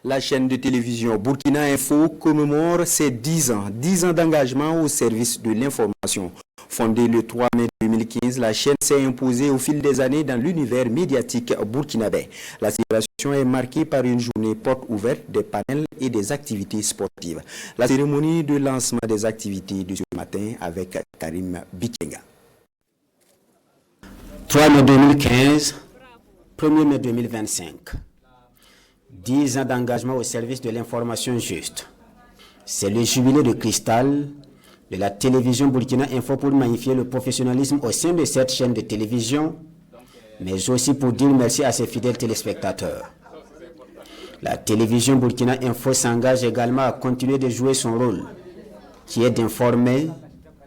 La chaîne de télévision Burkina Info commémore ses 10 ans d'engagement au service de l'information. Fondée le 3 mai 2015, la chaîne s'est imposée au fil des années dans l'univers médiatique burkinabé. La célébration est marquée par une journée porte ouverte, des panels et des activités sportives. La cérémonie de lancement des activités de ce matin avec Karim Bikenga. 3 mai 2015, 1er mai 2025. 10 ans d'engagement au service de l'information juste. C'est le jubilé de cristal de la télévision Burkina Info pour magnifier le professionnalisme au sein de cette chaîne de télévision, mais aussi pour dire merci à ses fidèles téléspectateurs. La télévision Burkina Info s'engage également à continuer de jouer son rôle, qui est d'informer,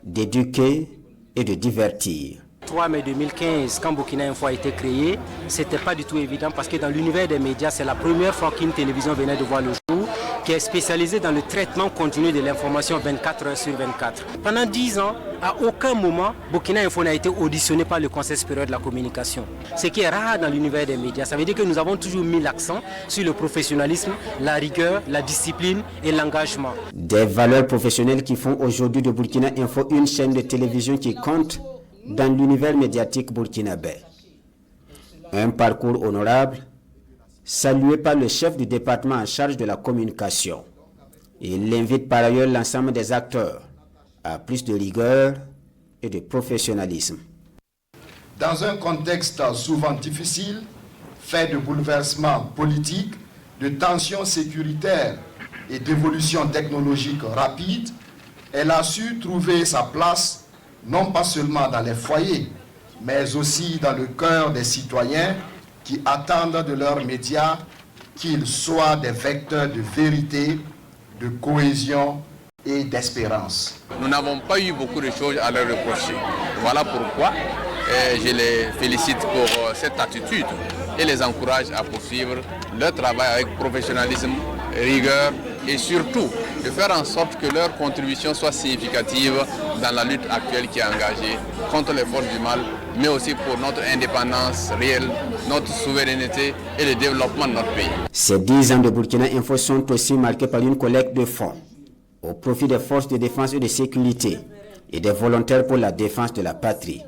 d'éduquer et de divertir. 3 mai 2015, quand Burkina Info a été créé, ce n'était pas du tout évident parce que dans l'univers des médias, c'est la première fois qu'une télévision venait de voir le jour, qui est spécialisée dans le traitement continu de l'information 24 heures sur 24. Pendant 10 ans, à aucun moment, Burkina Info n'a été auditionné par le Conseil supérieur de la communication. Ce qui est rare dans l'univers des médias. Ça veut dire que nous avons toujours mis l'accent sur le professionnalisme, la rigueur, la discipline et l'engagement. Des valeurs professionnelles qui font aujourd'hui de Burkina Info une chaîne de télévision qui compte dans l'univers médiatique burkinabé. Un parcours honorable, salué par le chef du département en charge de la communication. Il invite par ailleurs l'ensemble des acteurs à plus de rigueur et de professionnalisme. Dans un contexte souvent difficile, fait de bouleversements politiques, de tensions sécuritaires et d'évolutions technologiques rapides, elle a su trouver sa place non pas seulement dans les foyers, mais aussi dans le cœur des citoyens qui attendent de leurs médias qu'ils soient des vecteurs de vérité, de cohésion et d'espérance. Nous n'avons pas eu beaucoup de choses à leur reprocher. Voilà pourquoi je les félicite pour cette attitude et les encourage à poursuivre leur travail avec professionnalisme, rigueur et surtout de faire en sorte que leur contribution soit significative dans la lutte actuelle qui est engagée contre les forces du mal, mais aussi pour notre indépendance réelle, notre souveraineté et le développement de notre pays. Ces 10 ans de Burkina Info sont aussi marqués par une collecte de fonds au profit des forces de défense et de sécurité et des volontaires pour la défense de la patrie.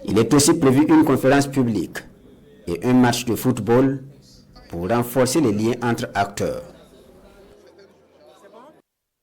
Il est aussi prévu une conférence publique et un match de football pour renforcer les liens entre acteurs.